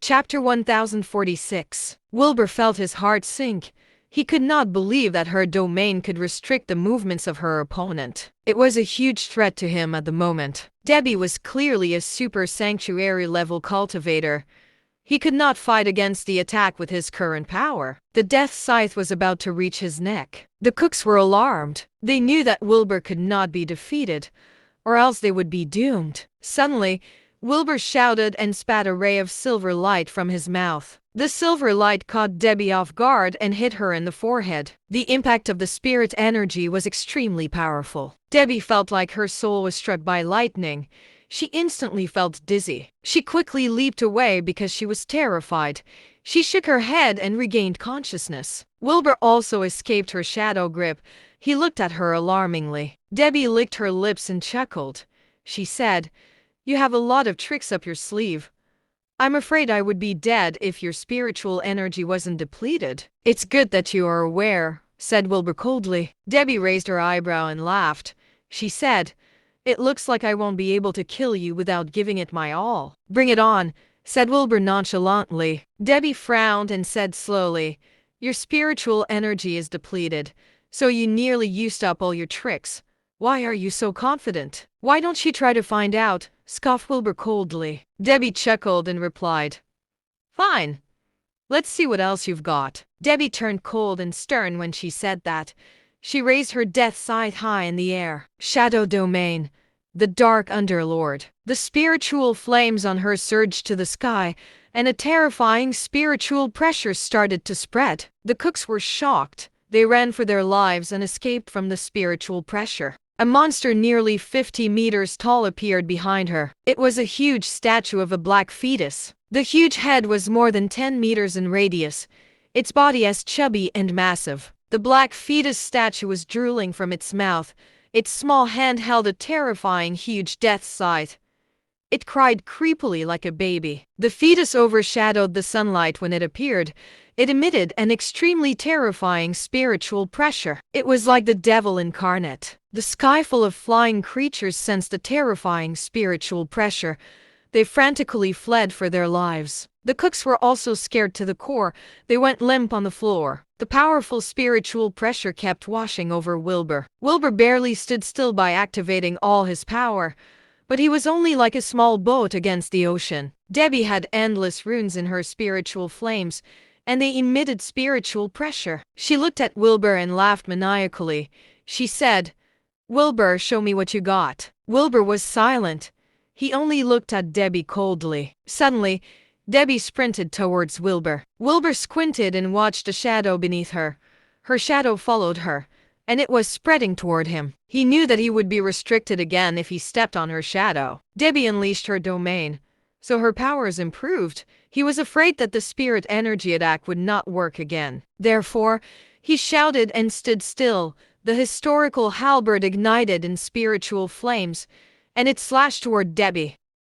Chapter 1046. Wilbur felt his heart sink. He could not believe that her domain could restrict the movements of her opponent. It was a huge threat to him at the moment. Debbie was clearly a super sanctuary level cultivator. He could not fight against the attack with his current power. The death scythe was about to reach his neck. The cooks were alarmed. They knew that Wilbur could not be defeated, or else they would be doomed. Suddenly, Wilbur shouted and spat a ray of silver light from his mouth. The silver light caught Debbie off guard and hit her in the forehead. The impact of the spirit energy was extremely powerful. Debbie felt like her soul was struck by lightning. She instantly felt dizzy. She quickly leaped away because she was terrified. She shook her head and regained consciousness. Wilbur also escaped her shadow grip. He looked at her alarmingly. Debbie licked her lips and chuckled. She said, "You have a lot of tricks up your sleeve. I'm afraid I would be dead if your spiritual energy wasn't depleted." "It's good that you are aware," said Wilbur coldly. Debbie raised her eyebrow and laughed. She said, "It looks like I won't be able to kill you without giving it my all." "Bring it on," said Wilbur nonchalantly. Debbie frowned and said slowly, "Your spiritual energy is depleted, so you nearly used up all your tricks. Why are you so confident?" "Why don't you try to find out?" scoffed Wilbur coldly. Debbie chuckled and replied, "Fine. Let's see what else you've got." Debbie turned cold and stern when she said that. She raised her death scythe high in the air. Shadow Domain, the Dark Underlord. The spiritual flames on her surged to the sky, and a terrifying spiritual pressure started to spread. The cooks were shocked. They ran for their lives and escaped from the spiritual pressure. A monster nearly 50 meters tall appeared behind her. It was a huge statue of a black fetus. The huge head was more than 10 meters in radius, its body as chubby and massive. The black fetus statue was drooling from its mouth. Its small hand held a terrifying huge death scythe. It cried creepily like a baby. The fetus overshadowed the sunlight when it appeared. It emitted an extremely terrifying spiritual pressure. It was like the devil incarnate. The sky full of flying creatures sensed the terrifying spiritual pressure. They frantically fled for their lives. The cooks were also scared to the core. They went limp on the floor. The powerful spiritual pressure kept washing over Wilbur. Wilbur barely stood still by activating all his power, but he was only like a small boat against the ocean. Debbie had endless runes in her spiritual flames, and they emitted spiritual pressure. She looked at Wilbur and laughed maniacally. She said, "Wilbur, show me what you got." Wilbur was silent. He only looked at Debbie coldly. Suddenly, Debbie sprinted towards Wilbur. Wilbur squinted and watched a shadow beneath her. Her shadow followed her, and it was spreading toward him. He knew that he would be restricted again if he stepped on her shadow. Debbie unleashed her domain, so her powers improved. He was afraid that the spirit energy attack would not work again. Therefore, he shouted and stood still. The historical halberd ignited in spiritual flames, and it slashed toward Debbie.